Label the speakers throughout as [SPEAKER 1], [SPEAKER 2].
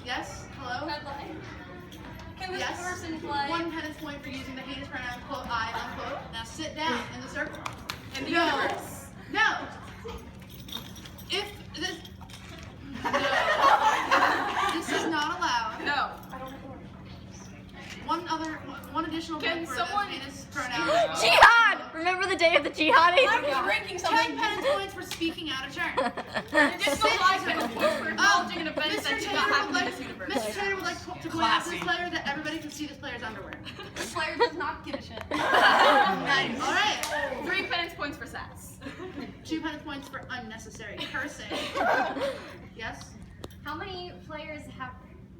[SPEAKER 1] Yes? Hello?
[SPEAKER 2] Can this
[SPEAKER 1] Yes?
[SPEAKER 2] person play?
[SPEAKER 1] 1 penance point for using the heinous pronoun, quote, I, unquote. Now sit down in the circle.
[SPEAKER 2] In the universe.
[SPEAKER 1] No! If this... No. This is not allowed.
[SPEAKER 2] No.
[SPEAKER 1] One additional
[SPEAKER 2] Can
[SPEAKER 1] point for
[SPEAKER 2] someone-
[SPEAKER 1] the heinous pronoun.
[SPEAKER 3] Jihad! Remember the day of the jihadis?
[SPEAKER 2] I was drinking
[SPEAKER 1] 10
[SPEAKER 2] something.
[SPEAKER 1] penance points for speaking out of turn.
[SPEAKER 2] Additional 5 penance points for acknowledging an event
[SPEAKER 1] Mr.
[SPEAKER 2] that did
[SPEAKER 1] Taylor
[SPEAKER 2] not
[SPEAKER 1] would
[SPEAKER 2] happen in
[SPEAKER 1] like,
[SPEAKER 2] this universe.
[SPEAKER 1] Mr. Taylor would like to point out to this player that everybody can see this player's underwear.
[SPEAKER 2] This player does not give a shit.
[SPEAKER 1] Nice. All right.
[SPEAKER 2] 3 penance points for sass.
[SPEAKER 1] 2 penance points for unnecessary cursing. Yes?
[SPEAKER 4] How many players have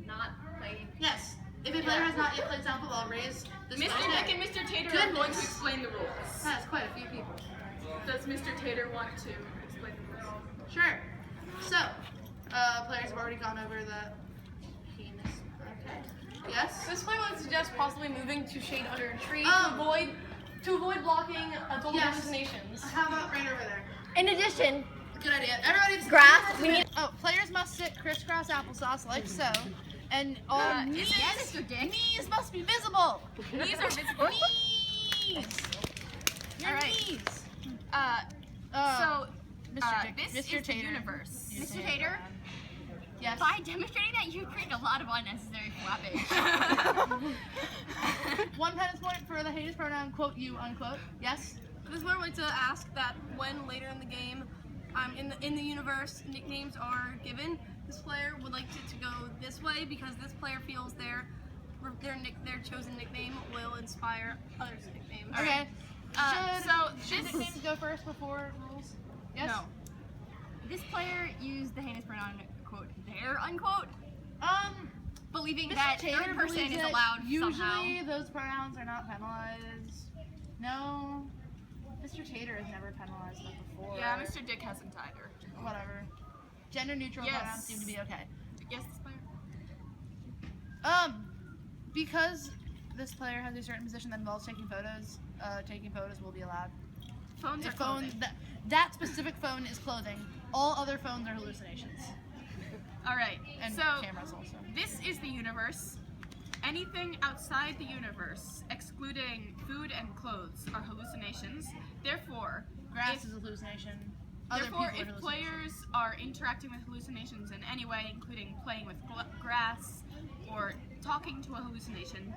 [SPEAKER 4] not played?
[SPEAKER 1] Yes. If a player has not yet played sound football, raise this
[SPEAKER 2] Mr.
[SPEAKER 1] player's
[SPEAKER 2] Dick
[SPEAKER 1] hand.
[SPEAKER 2] and Mr. Tater are going to explain the rules.
[SPEAKER 1] That's quite a few people.
[SPEAKER 2] Does Mr. Tater want to explain the rules?
[SPEAKER 1] Sure. So, players have already gone over the penis. Okay. Yes?
[SPEAKER 5] This player would suggest possibly moving to shade under a tree
[SPEAKER 1] Um,
[SPEAKER 5] to avoid blocking adult
[SPEAKER 1] yes.
[SPEAKER 5] hallucinations.
[SPEAKER 1] How about right over there?
[SPEAKER 3] In addition,
[SPEAKER 1] Good idea. Everybody's
[SPEAKER 3] grass, we need...
[SPEAKER 1] Oh, players must sit crisscross applesauce like so. And all knees, knees must be visible.
[SPEAKER 2] These are visible.
[SPEAKER 1] Knees. Your
[SPEAKER 2] All right.
[SPEAKER 1] knees.
[SPEAKER 2] So,
[SPEAKER 1] Mr. Dick,
[SPEAKER 2] this
[SPEAKER 1] Mr.
[SPEAKER 2] is the
[SPEAKER 1] Tater.
[SPEAKER 2] universe.
[SPEAKER 4] Mr. Tater,
[SPEAKER 1] Yes.
[SPEAKER 4] by demonstrating that you create a lot of unnecessary flappage.
[SPEAKER 1] 1 penance point for the heinous pronoun, quote, you, unquote. Yes?
[SPEAKER 5] This player would like to ask that when later in the game, in the universe, nicknames are given, this player would like it to go this way because this player feels their chosen nickname will inspire others' nicknames.
[SPEAKER 1] Okay. Should
[SPEAKER 2] this
[SPEAKER 1] nicknames go first before rules? Yes?
[SPEAKER 2] No.
[SPEAKER 4] This player used the heinous pronoun, quote, their, unquote, believing
[SPEAKER 1] Mr.
[SPEAKER 4] that
[SPEAKER 1] Tater
[SPEAKER 4] third person
[SPEAKER 1] believes
[SPEAKER 4] is
[SPEAKER 1] that
[SPEAKER 4] allowed
[SPEAKER 1] usually
[SPEAKER 4] somehow.
[SPEAKER 1] those pronouns are not penalized. No. Mr. Tater has never penalized them before.
[SPEAKER 2] Yeah, Mr. Dick hasn't either.
[SPEAKER 1] Whatever. Gender neutral
[SPEAKER 2] Yes.
[SPEAKER 1] pronouns seem to be okay.
[SPEAKER 2] Yes, this player.
[SPEAKER 1] Because this player has a certain position that involves taking photos will be allowed.
[SPEAKER 2] Phones are
[SPEAKER 1] If phone
[SPEAKER 2] clothing.
[SPEAKER 1] that specific phone is clothing. All other phones are hallucinations.
[SPEAKER 2] All right.
[SPEAKER 1] And
[SPEAKER 2] So
[SPEAKER 1] cameras also.
[SPEAKER 2] this is the universe. Anything outside the universe, excluding food and clothes, are hallucinations. Therefore,
[SPEAKER 1] Grass
[SPEAKER 2] if,
[SPEAKER 1] is a hallucination. Other
[SPEAKER 2] therefore,
[SPEAKER 1] people are
[SPEAKER 2] if
[SPEAKER 1] hallucinations.
[SPEAKER 2] players are interacting with hallucinations in any way, including playing with grass or talking to a hallucination,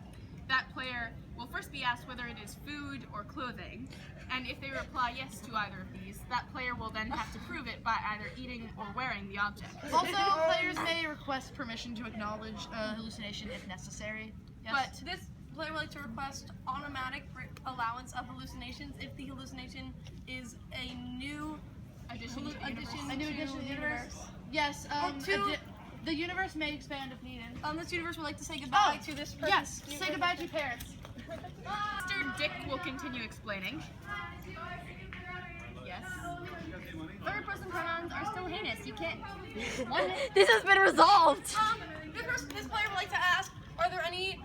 [SPEAKER 2] that player will first be asked whether it is food or clothing, and if they reply yes to either of these, that player will then have to prove it by either eating or wearing the object.
[SPEAKER 1] Also, players may request permission to acknowledge a hallucination if necessary. Yes?
[SPEAKER 5] But this player would like to request automatic allowance of hallucinations if the hallucination is a new
[SPEAKER 2] Addition to the universe.
[SPEAKER 1] a new addition to the universe. Yes. The universe may expand if needed.
[SPEAKER 5] This universe would like to say goodbye to this person.
[SPEAKER 1] Yes. Say goodbye to your parents.
[SPEAKER 2] Mr. Dick will continue explaining. Yes.
[SPEAKER 4] Third person pronouns are still heinous. You can't. One.
[SPEAKER 3] This has been resolved.
[SPEAKER 5] This player would like to ask: Are there any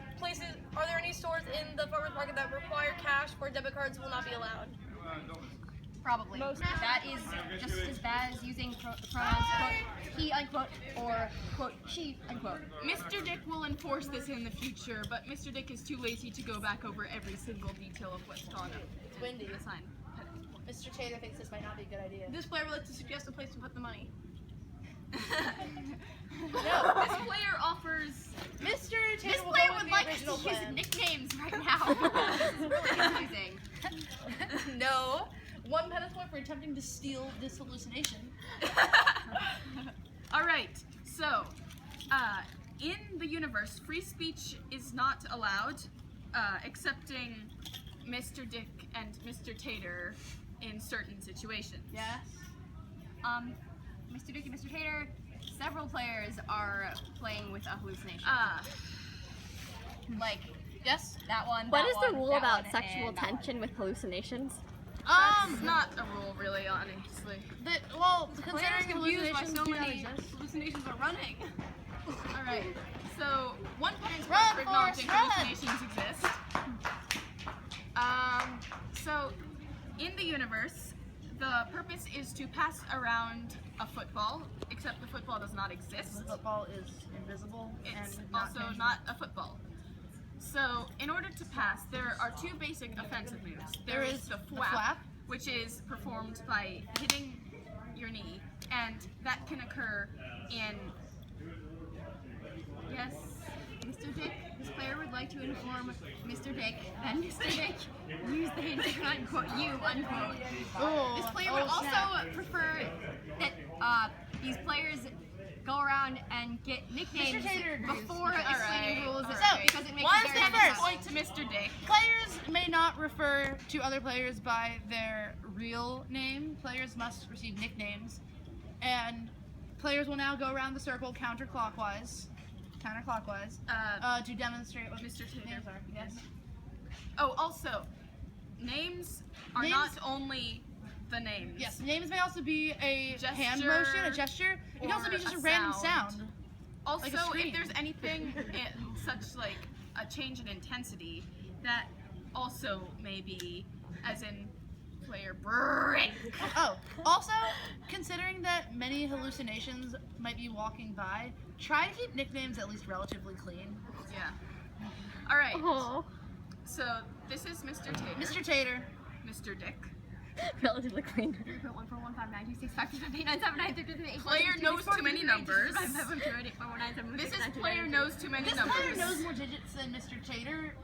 [SPEAKER 5] stores in the farmers market that require cash where debit cards will not be allowed?
[SPEAKER 4] Probably. That is just as bad as using the pronouns, quote, he, unquote, or, quote, she, unquote.
[SPEAKER 2] Mr. Dick will enforce this in the future, but Mr. Dick is too lazy to go back over every single detail of what's gone up.
[SPEAKER 1] It's windy.
[SPEAKER 2] The sign.
[SPEAKER 1] Mr. Tater thinks this might not be a good idea.
[SPEAKER 5] This player would like to suggest a place to put the money.
[SPEAKER 1] No.
[SPEAKER 2] This player offers.
[SPEAKER 1] Mr. Tater
[SPEAKER 4] This
[SPEAKER 1] will
[SPEAKER 4] player
[SPEAKER 1] go with
[SPEAKER 4] would
[SPEAKER 1] the
[SPEAKER 4] like us
[SPEAKER 1] original
[SPEAKER 4] to use
[SPEAKER 1] plan.
[SPEAKER 4] nicknames right now. This is really confusing.
[SPEAKER 1] No. 1 penance point for attempting to steal this hallucination.
[SPEAKER 2] All right. So, in the universe, free speech is not allowed, excepting Mr. Dick and Mr. Tater in certain situations.
[SPEAKER 1] Yes.
[SPEAKER 4] Mr. Dick and Mr. Tater, several players are playing with a hallucination. Like
[SPEAKER 1] Yes.
[SPEAKER 4] that one.
[SPEAKER 3] What
[SPEAKER 4] that
[SPEAKER 3] is the
[SPEAKER 4] one,
[SPEAKER 3] rule
[SPEAKER 4] that
[SPEAKER 3] about
[SPEAKER 4] one,
[SPEAKER 3] sexual
[SPEAKER 4] and that one.
[SPEAKER 3] tension with hallucinations?
[SPEAKER 2] That's not a rule, really, honestly.
[SPEAKER 1] Considering
[SPEAKER 5] Confused by
[SPEAKER 1] hallucinations
[SPEAKER 5] so
[SPEAKER 1] do not
[SPEAKER 5] many
[SPEAKER 1] exist.
[SPEAKER 5] hallucinations are running.
[SPEAKER 2] All right. So, 1 point
[SPEAKER 1] Run,
[SPEAKER 2] for acknowledging
[SPEAKER 1] Forrest, run!
[SPEAKER 2] hallucinations exist. So, in the universe, The purpose is to pass around a football, except the football does not exist.
[SPEAKER 1] The football is invisible
[SPEAKER 2] It's
[SPEAKER 1] and
[SPEAKER 2] also
[SPEAKER 1] tangible.
[SPEAKER 2] not a football. So, in order to pass, there are two basic offensive moves. There is the flap, which is performed by hitting your knee, and that can occur in... Yes?
[SPEAKER 4] Mr. Dick, this player would like to inform Mr. Dick that Mr. Dick used the handshake unquote you unquote.
[SPEAKER 1] Oh,
[SPEAKER 4] This player would also prefer that these players go around and get nicknames
[SPEAKER 1] Mr. Tater agrees.
[SPEAKER 4] before explaining rules
[SPEAKER 2] Alright.
[SPEAKER 4] because it makes
[SPEAKER 1] One
[SPEAKER 4] it very
[SPEAKER 1] step
[SPEAKER 4] difficult.
[SPEAKER 1] first.
[SPEAKER 2] Point to Mr. Dick.
[SPEAKER 1] Players may not refer to other players by their real name. Players must receive nicknames. And players will now go around the circle counterclockwise to demonstrate what
[SPEAKER 2] Mr. Tater.
[SPEAKER 1] names are. Yes.
[SPEAKER 2] Oh, also, names are
[SPEAKER 1] Names-
[SPEAKER 2] not only the names.
[SPEAKER 1] Yes. Names may also be a hand
[SPEAKER 2] Gesture
[SPEAKER 1] motion, a gesture. It can also be
[SPEAKER 2] or
[SPEAKER 1] just a
[SPEAKER 2] a
[SPEAKER 1] random
[SPEAKER 2] sound.
[SPEAKER 1] sound.
[SPEAKER 2] Also,
[SPEAKER 1] Like a scream.
[SPEAKER 2] if there's anything in such like a change in intensity, that also may be, as in player break.
[SPEAKER 1] Oh, also, considering that many hallucinations might be walking by, try to keep nicknames at least relatively clean.
[SPEAKER 2] Yeah. All right.
[SPEAKER 3] Aw.
[SPEAKER 2] So this is Mr. Tater.
[SPEAKER 1] Mr. Tater.
[SPEAKER 2] Mr. Dick.
[SPEAKER 3] Relatively clean.
[SPEAKER 4] 3.1415926579333.
[SPEAKER 2] Player knows too many numbers. This is player knows too many
[SPEAKER 1] This
[SPEAKER 2] numbers.
[SPEAKER 1] player knows more digits than Mr. Tater.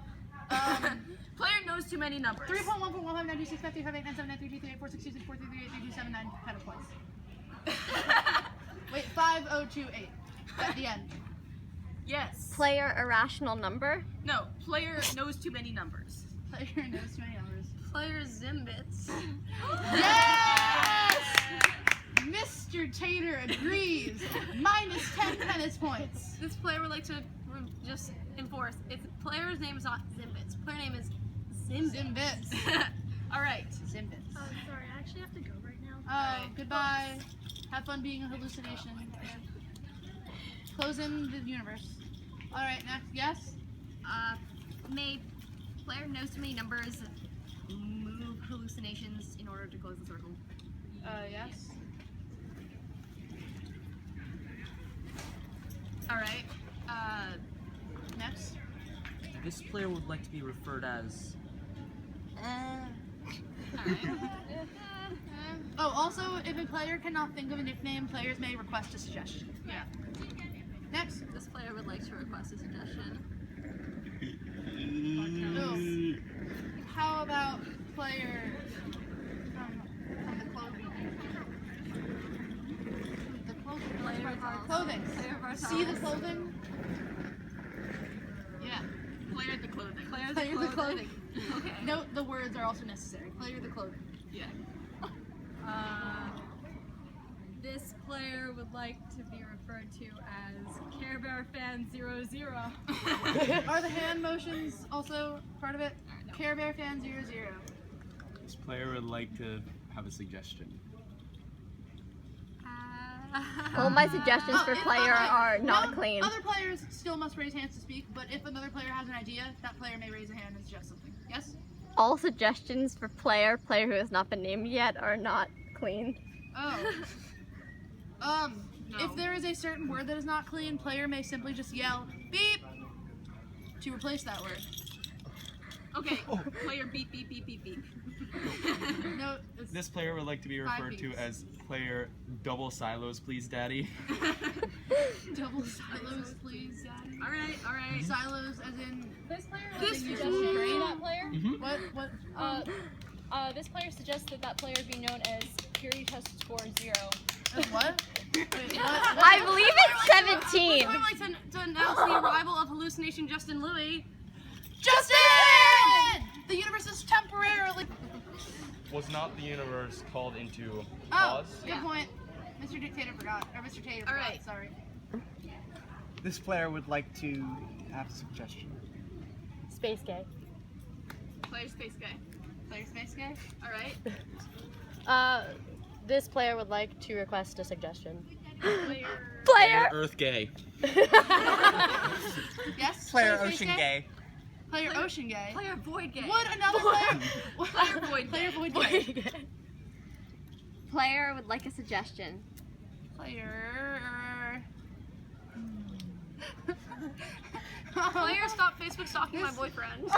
[SPEAKER 2] Player knows too many numbers.
[SPEAKER 1] 3.141592653397333846264338279 kind of twice. Wait, 5028 at the end.
[SPEAKER 2] Yes.
[SPEAKER 3] Player irrational number.
[SPEAKER 2] No. Player knows too many numbers.
[SPEAKER 1] Player knows too many numbers.
[SPEAKER 5] Player Zimbits.
[SPEAKER 1] Yes! Mr. Tater agrees. Minus 10 tennis points.
[SPEAKER 5] This player would like to just enforce. Its player's name is not Zimbits. Player name is Zimbits.
[SPEAKER 1] Zimbits.
[SPEAKER 2] All right.
[SPEAKER 1] Zimbits.
[SPEAKER 5] Sorry, I actually have to go right now.
[SPEAKER 1] Oh, goodbye. Have fun being a hallucination. Closing the universe. Alright, next. Yes?
[SPEAKER 4] May player knows too many numbers move hallucinations in order to close the circle.
[SPEAKER 1] Yes.
[SPEAKER 2] All right.
[SPEAKER 1] Next.
[SPEAKER 6] This player would like to be referred as.
[SPEAKER 2] All right.
[SPEAKER 1] Oh, also, if a player cannot think of a nickname, players may request a suggestion.
[SPEAKER 2] Yeah.
[SPEAKER 1] Next.
[SPEAKER 4] This player would like to request a suggestion.
[SPEAKER 1] Ooh. How about player from the clothing? The clothing. Clothing. See the clothing?
[SPEAKER 2] Yeah. Player the clothing.
[SPEAKER 1] Player the clothing.
[SPEAKER 2] Okay.
[SPEAKER 1] Note the words are also necessary. Player the clothing.
[SPEAKER 2] Yeah.
[SPEAKER 4] This player would like to be referred to as Care Bear Fan 00.
[SPEAKER 1] Are the hand motions also part of it? Care Bear Fan 00.
[SPEAKER 7] This player would like to have a suggestion.
[SPEAKER 3] All my suggestions for
[SPEAKER 1] if
[SPEAKER 3] player are not
[SPEAKER 1] no,
[SPEAKER 3] clean.
[SPEAKER 1] Other players still must raise hands to speak, but if another player has an idea, that player may raise a hand and suggest something. Yes?
[SPEAKER 3] All suggestions for player who has not been named yet, are not clean.
[SPEAKER 1] Oh.
[SPEAKER 2] No.
[SPEAKER 1] If there is a certain word that is not clean, player may simply just yell beep to replace that word.
[SPEAKER 2] Okay. Player beep beep beep beep beep.
[SPEAKER 1] No, it's
[SPEAKER 7] This player would like to be referred to
[SPEAKER 1] beeps.
[SPEAKER 7] as player double silos, please, daddy.
[SPEAKER 1] double silos, please.
[SPEAKER 2] All right. All right.
[SPEAKER 1] Silos, as in
[SPEAKER 8] This player
[SPEAKER 1] This
[SPEAKER 8] has
[SPEAKER 1] is
[SPEAKER 8] suggested
[SPEAKER 1] great.
[SPEAKER 8] that player.
[SPEAKER 1] what?
[SPEAKER 8] This player suggested that player be known as Purity Test Score 0.
[SPEAKER 1] What? Wait, what?
[SPEAKER 3] I believe it's 17.
[SPEAKER 5] I would like to announce the arrival of hallucination Justin Louis.
[SPEAKER 1] Justin! The universe is temporarily.
[SPEAKER 9] Was not the universe called into
[SPEAKER 1] Oh,
[SPEAKER 9] pause?
[SPEAKER 1] good point. Mr. Dictator forgot, or Mr. Tater forgot.
[SPEAKER 2] right.
[SPEAKER 1] Sorry.
[SPEAKER 10] This player would like to have a suggestion.
[SPEAKER 3] Space gay.
[SPEAKER 2] Player space guy.
[SPEAKER 1] Player space guy.
[SPEAKER 2] All right.
[SPEAKER 3] This player would like to request a suggestion.
[SPEAKER 2] Player.
[SPEAKER 3] Player!
[SPEAKER 7] Earth gay.
[SPEAKER 1] Yes.
[SPEAKER 10] Player
[SPEAKER 1] space
[SPEAKER 10] Ocean Gay.
[SPEAKER 1] Player Ocean Gay.
[SPEAKER 4] Player Void Gay.
[SPEAKER 1] Would another player?
[SPEAKER 2] Player void
[SPEAKER 1] Player
[SPEAKER 2] gay.
[SPEAKER 1] void gay.
[SPEAKER 3] Player would like a suggestion.
[SPEAKER 1] Player.
[SPEAKER 5] Player, stop Facebook stalking my boyfriend.
[SPEAKER 2] All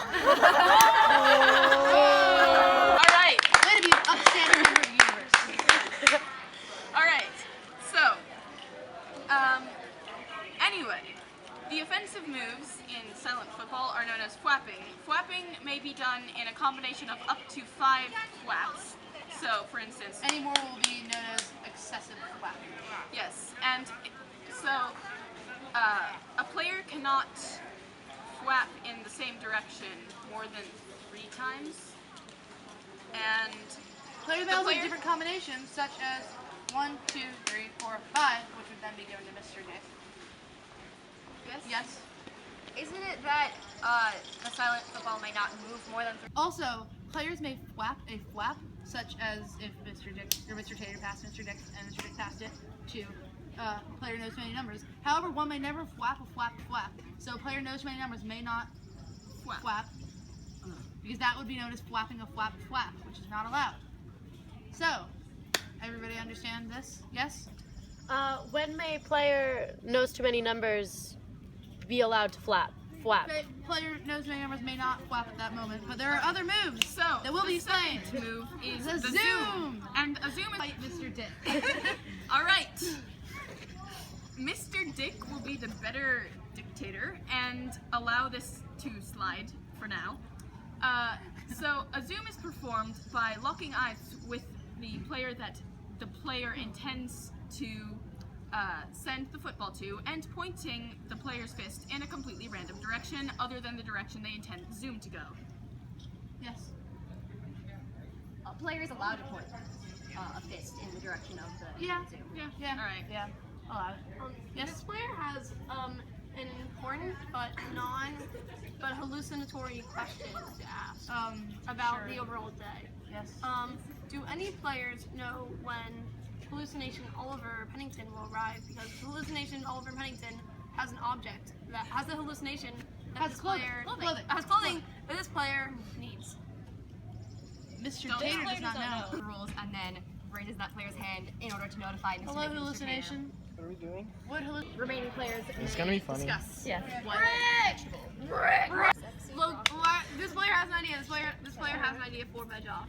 [SPEAKER 2] right.
[SPEAKER 1] Way to be an upstanding member of the universe.
[SPEAKER 2] All right. So, anyway, the offensive moves in silent football are known as fwapping. Fwapping may be done in a combination of up to 5 fwaps. So, for instance,
[SPEAKER 1] Any more will be known as excessive flapping.
[SPEAKER 2] yes, and so a player cannot fwap in the same direction more than 3 times, and
[SPEAKER 1] Players may also use different combinations, such as 1, 2, 3, 4, 5, which would then be given to Mr. Dick.
[SPEAKER 2] yes,
[SPEAKER 1] Yes.
[SPEAKER 4] Isn't it that the silent football may not move more than 3?
[SPEAKER 1] Also, players may flap a flap, such as if Mr. Dick or Mr. Tater passed Mr. Dick and Mr. Dick passed it to player knows too many numbers. However, one may never flap a flap. So player knows too many numbers may not flap, because that would be known as flapping a flap, which is not allowed. So, everybody understand this? Yes?
[SPEAKER 11] When may a player knows too many numbers be allowed to flap?
[SPEAKER 1] Player knows too many numbers may not flap at that moment, but there are other moves
[SPEAKER 2] So
[SPEAKER 1] that will be explained.
[SPEAKER 2] the second move is
[SPEAKER 1] The
[SPEAKER 2] the
[SPEAKER 1] zoom.
[SPEAKER 2] zoom, and a zoom is
[SPEAKER 1] Fight Mr. Dick.
[SPEAKER 2] all right. Mr. Dick will be the better dictator and allow this to slide for now. So a zoom is performed by locking eyes with the player that the player intends to send the football to, and pointing the player's fist in a completely random direction other than the direction they intend the zoom to go.
[SPEAKER 1] Yes.
[SPEAKER 4] A player is allowed to point a fist in the direction of the
[SPEAKER 1] Yeah.
[SPEAKER 4] zoom.
[SPEAKER 1] Yeah.
[SPEAKER 2] All right.
[SPEAKER 1] Yeah. Allowed. Yes.
[SPEAKER 5] This player has an important but hallucinatory question to ask about the overall day.
[SPEAKER 1] Yes.
[SPEAKER 5] Do any players know when hallucination Oliver Pennington will arrive? Because hallucination Oliver Pennington has an object that has a hallucination that
[SPEAKER 1] Has
[SPEAKER 5] this
[SPEAKER 1] clothing.
[SPEAKER 5] player
[SPEAKER 1] Clothing.
[SPEAKER 5] has clothing that this player needs.
[SPEAKER 1] Mr.
[SPEAKER 2] Don't-
[SPEAKER 1] Tater
[SPEAKER 8] This
[SPEAKER 1] does
[SPEAKER 8] player
[SPEAKER 1] not
[SPEAKER 8] does not
[SPEAKER 1] know.
[SPEAKER 4] The rules and then raises that player's hand in order to notify Mr.
[SPEAKER 1] Hello,
[SPEAKER 4] Dick and Mr.
[SPEAKER 1] hallucination.
[SPEAKER 10] What are we doing?
[SPEAKER 1] What
[SPEAKER 4] Remaining players
[SPEAKER 7] It's gonna be funny.
[SPEAKER 4] discuss
[SPEAKER 11] Yeah.
[SPEAKER 4] what
[SPEAKER 5] Look, this player has an idea. This player has an idea for veg off.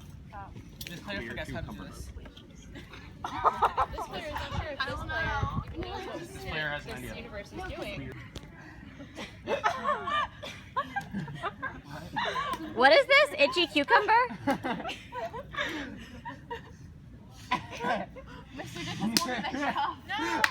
[SPEAKER 10] This player forgets how to do this.
[SPEAKER 8] This player is not sure if
[SPEAKER 5] I
[SPEAKER 8] this
[SPEAKER 5] don't
[SPEAKER 8] player
[SPEAKER 5] know.
[SPEAKER 8] knows what
[SPEAKER 7] This player has an
[SPEAKER 8] this
[SPEAKER 7] idea.
[SPEAKER 8] universe is doing.
[SPEAKER 3] What is this? Itchy cucumber?
[SPEAKER 5] Mr. Dick has more veg off. No!